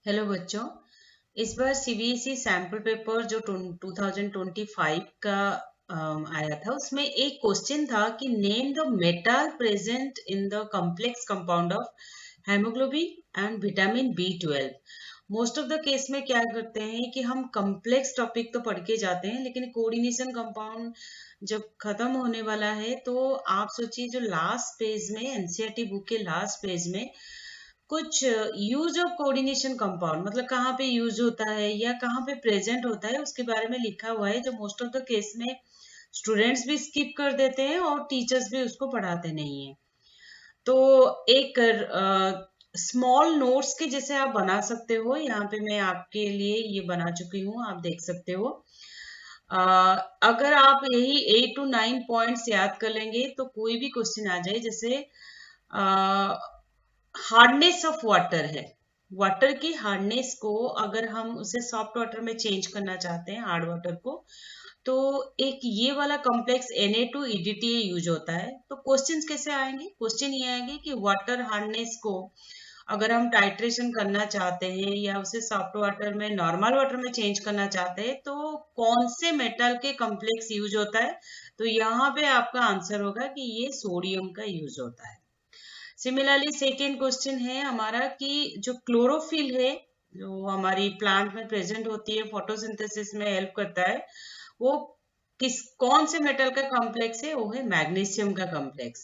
Hello बच्चों। इस बार CBSE sample paper जो 2025 का आया था, उसमें एक क्वेश्चन था कि name the metal present in the complex compound of haemoglobin and vitamin B12। Most of the case में क्या करते हैं कि हम कॉम्प्लेक्स टॉपिक तो पढ़ के जाते हैं, लेकिन कोऑर्डिनेशन कंपाउंड जब खत्म होने वाला है तो आप सोचिए, जो लास्ट पेज में एनसीईआरटी बुक के लास्ट पेज में कुछ यूज ऑफ कोऑर्डिनेशन कंपाउंड, मतलब कहाँ पे यूज होता है या कहाँ पे प्रेजेंट होता है, उसके बारे में लिखा हुआ है, जो मोस्ट ऑफ द केस में स्टूडेंट्स भी स्किप कर देते हैं और टीचर्स भी उसको पढ़ाते नहीं है। तो एक स्मॉल नोट्स के जैसे आप बना सकते हो, यहाँ पे मैं आपके लिए ये बना चुकी हूँ, आप देख सकते हो। अगर आप यही 8 to 9 पॉइंट्स याद कर लेंगे तो कोई भी क्वेश्चन आ जाए, जैसे हार्डनेस ऑफ वाटर है, वाटर की हार्डनेस को अगर हम उसे सॉफ्ट वाटर में चेंज करना चाहते हैं, हार्ड वाटर को, तो एक ये वाला कॉम्प्लेक्स Na2EDTA यूज होता है। तो क्वेश्चंस कैसे आएंगे? क्वेश्चन ये आएंगे कि वाटर हार्डनेस को अगर हम टाइट्रेशन करना चाहते हैं या उसे सॉफ्ट वाटर में नॉर्मल वाटर में चेंज करना चाहते हैं, तो कौन से मेटल के कॉम्प्लेक्स यूज होता है? तो यहाँ पे आपका आंसर होगा कि ये सोडियम का यूज होता है। सिमिलरली सेकेंड क्वेश्चन है हमारा कि जो क्लोरोफिल है, जो हमारी प्लांट में प्रेजेंट होती है, फोटोसिंथेसिस में हेल्प करता है, वो कौन से मेटल का कॉम्प्लेक्स है? वो है मैग्नीशियम का कॉम्प्लेक्स।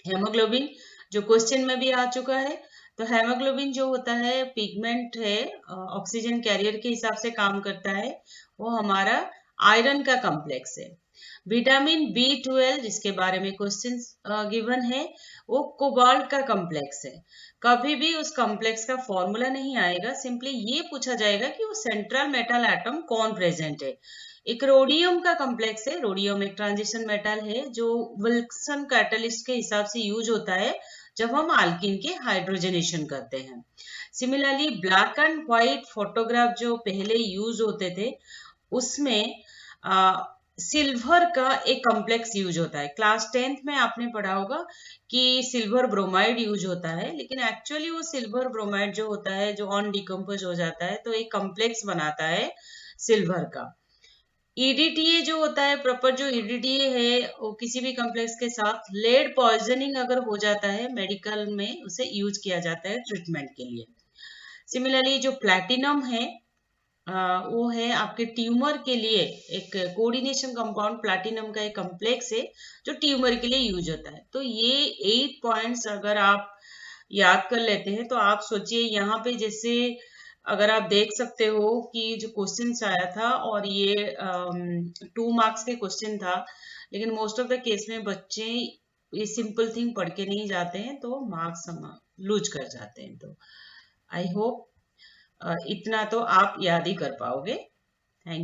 हेमोग्लोबिन जो क्वेश्चन में भी आ चुका है, तो हेमोग्लोबिन जो होता है पिगमेंट है, ऑक्सीजन कैरियर के हिसाब से काम करता है, वो हमारा आयरन का कॉम्प्लेक्स है। विटामिन B12 जिसके बारे में क्वेश्चन गिवन है, वो कोबाल्ट का कॉम्प्लेक्स है। कभी भी उस कॉम्प्लेक्स का फॉर्मूला नहीं आएगा, सिंपली ये पूछा जाएगा कि वो सेंट्रल मेटल एटम कौन प्रेजेंट है। एक रोडियम का कॉम्प्लेक्स है। रोडियम एक ट्रांजिशन मेटल है जो विल्सन कैटलिस्ट के हिसाब से यूज होता है जब हम अल्कीन के हाइड्रोजनेशन करते हैं। Similarly black and white photograph जो पहले यूज होते थे, उसमें सिल्वर का एक कॉम्प्लेक्स यूज होता है। क्लास 10th में आपने पढ़ा होगा कि सिल्वर ब्रोमाइड यूज होता है, लेकिन एक्चुअली वो सिल्वर ब्रोमाइड जो होता है, जो ऑन डिकम्पोज हो जाता है, तो एक कॉम्प्लेक्स बनाता है सिल्वर का। ईडीटीए जो होता है, प्रॉपर जो ईडीटीए है, वो किसी भी कॉम्प्लेक्स के साथ लेड पॉइजनिंग अगर हो जाता है मेडिकल में, उसे यूज किया जाता है ट्रीटमेंट के लिए। सिमिलरली जो प्लैटिनम है, वो है आपके ट्यूमर के लिए एक कोऑर्डिनेशन कंपाउंड, प्लैटिनम का एक कॉम्प्लेक्स है जो ट्यूमर के लिए यूज होता है। तो ये 8 पॉइंट्स अगर आप याद कर लेते हैं, तो आप सोचिए यहाँ पे जैसे अगर आप देख सकते हो कि जो क्वेश्चन आया था, और ये 2 मार्क्स के क्वेश्चन था, लेकिन मोस्ट ऑफ द केस में बच्चे ये सिंपल थिंग पढ़ के नहीं जाते हैं, तो मार्क्स हम लूज कर जाते हैं। तो आई होप इतना तो आप याद ही कर पाओगे। थैंक